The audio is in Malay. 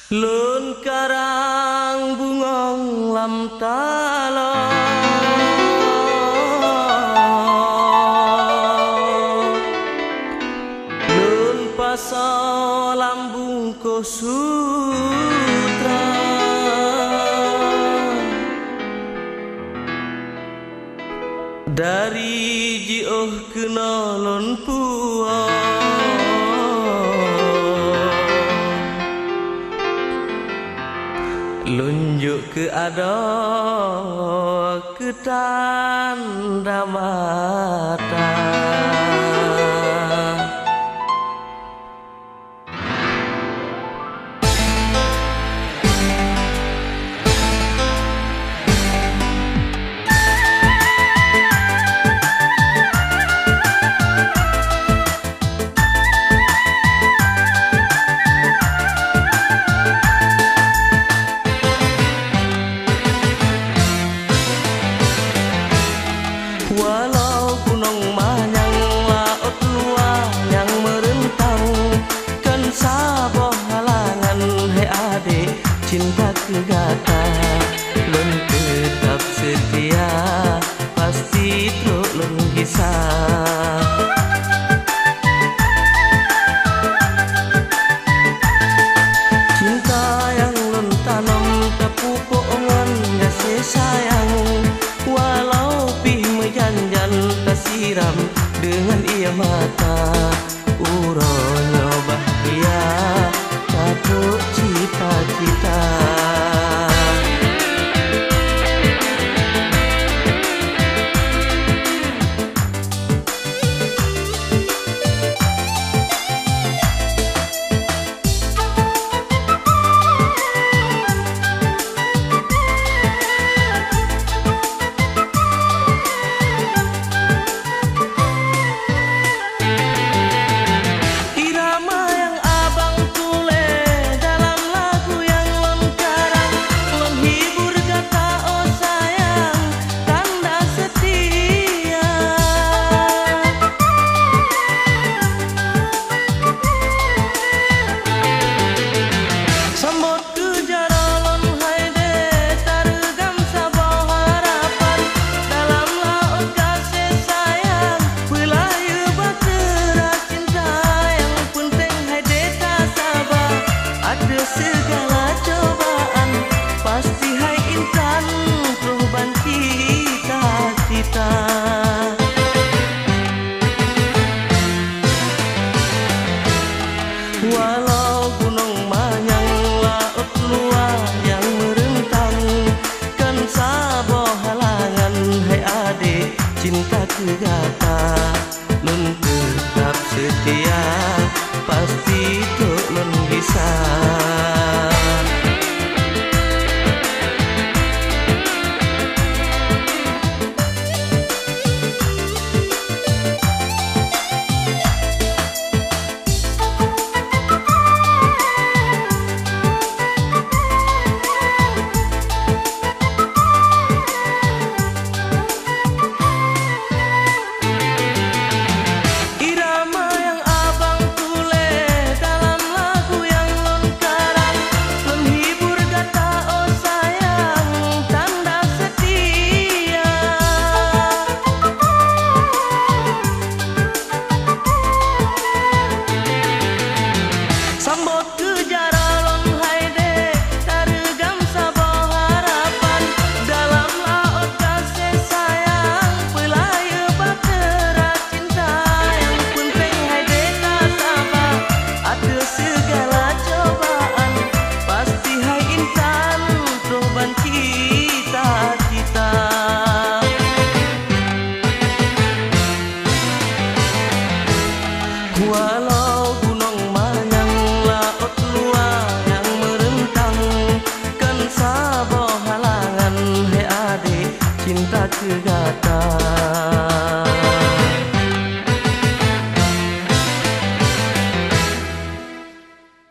Lun karang bungong lam talo Lun paso lambung ko sutra Dari jioh kenolon puang Lunjuk ke ada ke tanda mata Walau gunung manyang laut luar yang merentang Kan saboh halangan hai adik cinta kegata Lun tetap setia pasti truk lun kisah Cinta yang lun tanam terpupuk ngan kasih sayang Walau janjan tersiram dengan ia mata Uronyo bahagia catuk cita-cita Segala cobaan pasti hai intan perubahan cita-cita Walau gunung manyang laut luar yang merentang Kan saboh halangan hai adik cinta kegata Lun tetap setia pasti tuk lun bisa